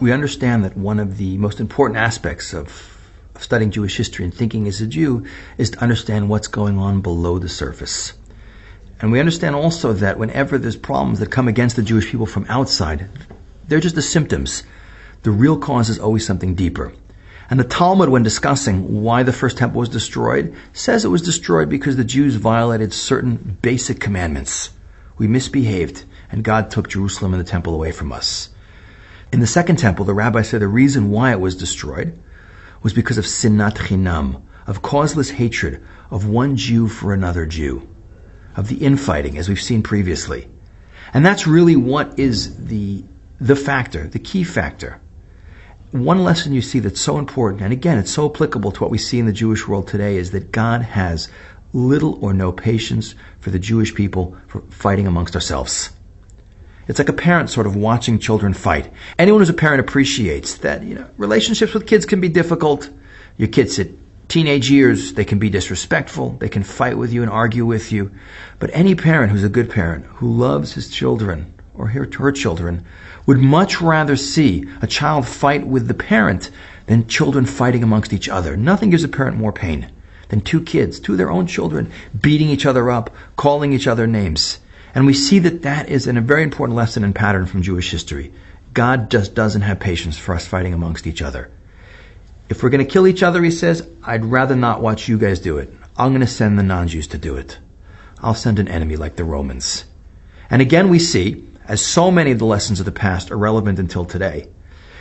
we understand that one of the most important aspects of studying Jewish history and thinking as a Jew is to understand what's going on below the surface. And we understand also that whenever there's problems that come against the Jewish people from outside, they're just the symptoms. The real cause is always something deeper. And the Talmud, when discussing why the first temple was destroyed, says it was destroyed because the Jews violated certain basic commandments. We misbehaved, and God took Jerusalem and the temple away from us. In the second temple, the rabbi said the reason why it was destroyed was because of sinat chinam, of causeless hatred of one Jew for another Jew, of the infighting, as we've seen previously. And that's really what is the factor, the key factor. One lesson you see that's so important, and again, it's so applicable to what we see in the Jewish world today, is that God has little or no patience for the Jewish people for fighting amongst ourselves. It's like a parent sort of watching children fight. Anyone who's a parent appreciates that, relationships with kids can be difficult. Your kids at teenage years, they can be disrespectful. They can fight with you and argue with you. But any parent who's a good parent, who loves his children or her children, would much rather see a child fight with the parent than children fighting amongst each other. Nothing gives a parent more pain than two kids, two of their own children, beating each other up, calling each other names. And we see that is a very important lesson and pattern from Jewish history. God just doesn't have patience for us fighting amongst each other. If we're going to kill each other, he says, I'd rather not watch you guys do it. I'm going to send the non-Jews to do it. I'll send an enemy like the Romans. And again, we see, as so many of the lessons of the past are relevant until today,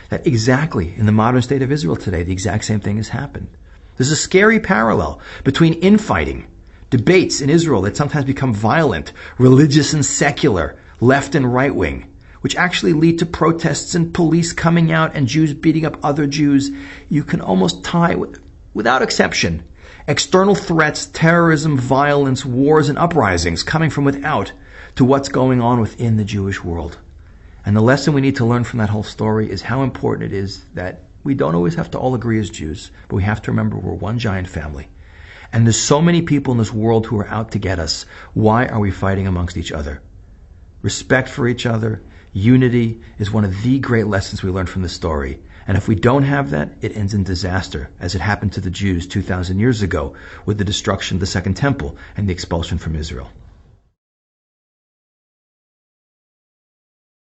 that exactly in the modern state of Israel today, the exact same thing has happened. There's a scary parallel between infighting, debates in Israel that sometimes become violent, religious and secular, left and right wing, which actually lead to protests and police coming out and Jews beating up other Jews. You can almost tie, without exception, external threats, terrorism, violence, wars, and uprisings coming from without to what's going on within the Jewish world. And the lesson we need to learn from that whole story is how important it is that we don't always have to all agree as Jews, but we have to remember we're one giant family. And there's so many people in this world who are out to get us. Why are we fighting amongst each other? Respect for each other, unity is one of the great lessons we learn from this story. And if we don't have that, it ends in disaster, as it happened to the Jews 2,000 years ago with the destruction of the Second Temple and the expulsion from Israel.